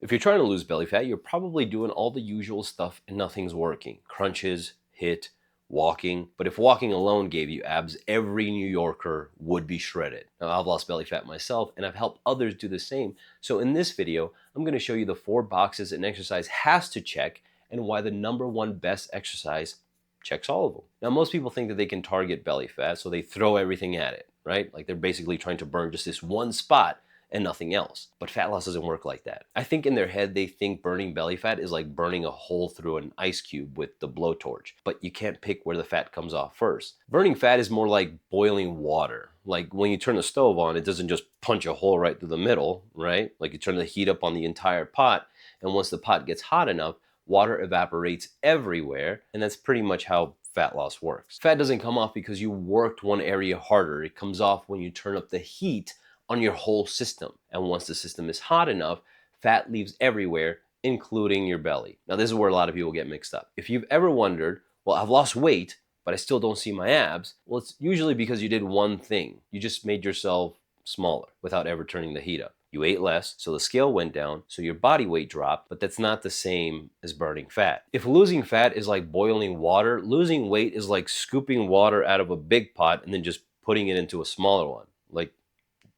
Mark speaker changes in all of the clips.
Speaker 1: If you're trying to lose belly fat, you're probably doing all the usual stuff and nothing's working. Crunches, HIIT, walking. But if walking alone gave you abs, every New Yorker would be shredded. Now, I've lost belly fat myself and I've helped others do the same. So in this video, I'm going to show you the 4 boxes an exercise has to check and why the #1 best exercise checks all of them. Now, most people think that they can target belly fat, so they throw everything at it, right? Like they're basically trying to burn just this one spot and nothing else. But fat loss doesn't work like that. I think in their head, they think burning belly fat is like burning a hole through an ice cube with the blowtorch, but you can't pick where the fat comes off first. Burning fat is more like boiling water. Like when you turn the stove on, it doesn't just punch a hole right through the middle, right? Like you turn the heat up on the entire pot, and once the pot gets hot enough, water evaporates everywhere, and that's pretty much how fat loss works. Fat doesn't come off because you worked one area harder. It comes off when you turn up the heat on your whole system. And once the system is hot enough, fat leaves everywhere, including your belly. Now, this is where a lot of people get mixed up. If you've ever wondered, well, I've lost weight, but I still don't see my abs, well, it's usually because you did one thing. You just made yourself smaller without ever turning the heat up. You ate less, so the scale went down, so your body weight dropped, but that's not the same as burning fat. If losing fat is like boiling water, losing weight is like scooping water out of a big pot and then just putting it into a smaller one. Like,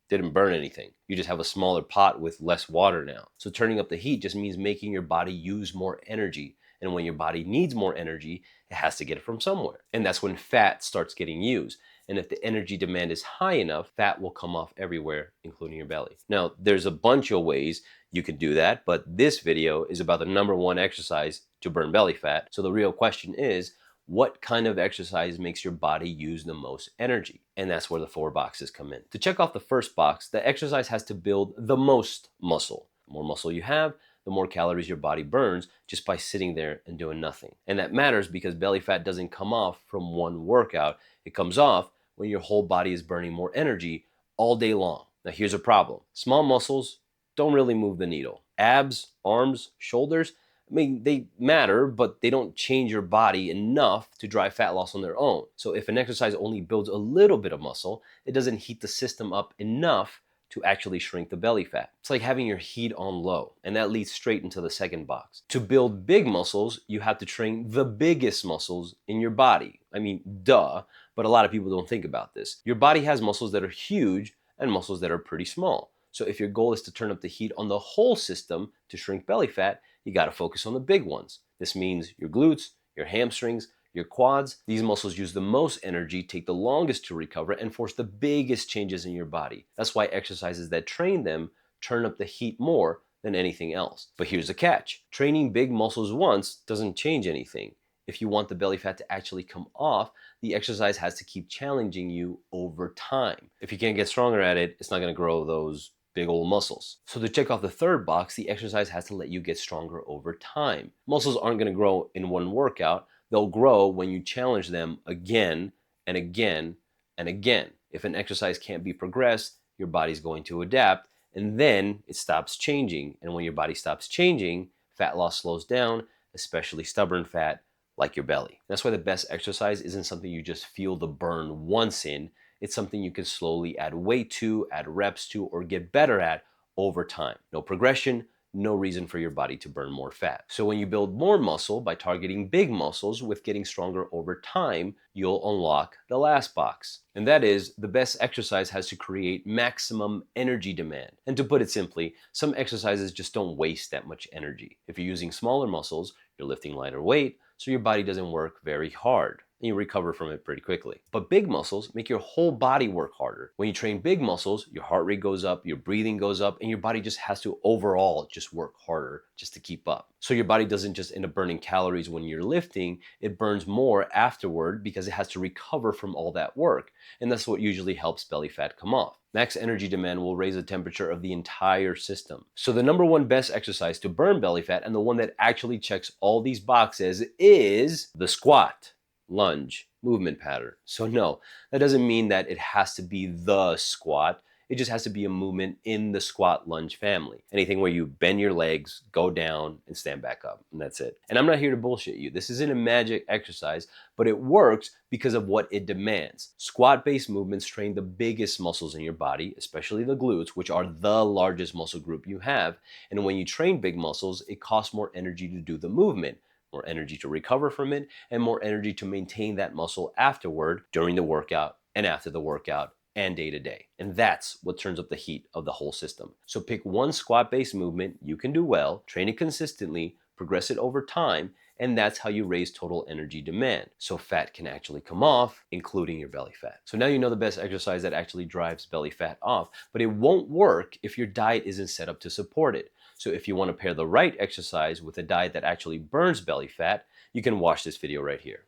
Speaker 1: didn't burn anything. You just have a smaller pot with less water now. So turning up the heat just means making your body use more energy. And when your body needs more energy, it has to get it from somewhere. And that's when fat starts getting used. And if the energy demand is high enough, fat will come off everywhere, including your belly. Now, there's a bunch of ways you can do that, but this video is about the #1 exercise to burn belly fat. So the real question is, what kind of exercise makes your body use the most energy? And that's where the 4 boxes come in. To check off the first box, the exercise has to build the most muscle. The more muscle you have, the more calories your body burns just by sitting there and doing nothing. And that matters because belly fat doesn't come off from one workout. It comes off when your whole body is burning more energy all day long. Now, here's a problem. Small muscles don't really move the needle. Abs, arms, shoulders, I mean, they matter, but they don't change your body enough to drive fat loss on their own. So if an exercise only builds a little bit of muscle, it doesn't heat the system up enough to actually shrink the belly fat. It's like having your heat on low, and that leads straight into the second box. To build big muscles, you have to train the biggest muscles in your body. I mean, duh, but a lot of people don't think about this. Your body has muscles that are huge and muscles that are pretty small. So if your goal is to turn up the heat on the whole system to shrink belly fat, you got to focus on the big ones. This means your glutes, your hamstrings, your quads. These muscles use the most energy, take the longest to recover, and force the biggest changes in your body. That's why exercises that train them turn up the heat more than anything else. But here's the catch. Training big muscles once doesn't change anything. If you want the belly fat to actually come off, the exercise has to keep challenging you over time. If you can't get stronger at it, it's not going to grow those big old muscles. So to check off the third box, the exercise has to let you get stronger over time. Muscles aren't going to grow in one workout. They'll grow when you challenge them again and again and again. If an exercise can't be progressed, your body's going to adapt, and then it stops changing. And when your body stops changing, fat loss slows down, especially stubborn fat like your belly. That's why the best exercise isn't something you just feel the burn once in. It's something you can slowly add weight to, add reps to, or get better at over time. No progression, no reason for your body to burn more fat. So when you build more muscle by targeting big muscles with getting stronger over time, you'll unlock the last box. And that is, the best exercise has to create maximum energy demand. And to put it simply, some exercises just don't waste that much energy. If you're using smaller muscles, you're lifting lighter weight, so your body doesn't work very hard, and you recover from it pretty quickly. But big muscles make your whole body work harder. When you train big muscles, your heart rate goes up, your breathing goes up, and your body just has to overall just work harder just to keep up. So your body doesn't just end up burning calories when you're lifting, it burns more afterward because it has to recover from all that work. And that's what usually helps belly fat come off. Max energy demand will raise the temperature of the entire system. So the #1 best exercise to burn belly fat, and the one that actually checks all these boxes, is the squat lunge movement pattern. So no, that doesn't mean that it has to be the squat. It just has to be a movement in the squat lunge family. Anything where you bend your legs, go down, and stand back up, and that's it. And I'm not here to bullshit you. This isn't a magic exercise, but it works because of what it demands. Squat-based movements train the biggest muscles in your body, especially the glutes, which are the largest muscle group you have. And when you train big muscles, it costs more energy to do the movement, more energy to recover from it, and more energy to maintain that muscle afterward, during the workout, and after the workout, and day to day. And that's what turns up the heat of the whole system. So pick one squat-based movement you can do well, train it consistently, progress it over time, and that's how you raise total energy demand. So fat can actually come off, including your belly fat. So now you know the best exercise that actually drives belly fat off, but it won't work if your diet isn't set up to support it. So if you want to pair the right exercise with a diet that actually burns belly fat, you can watch this video right here.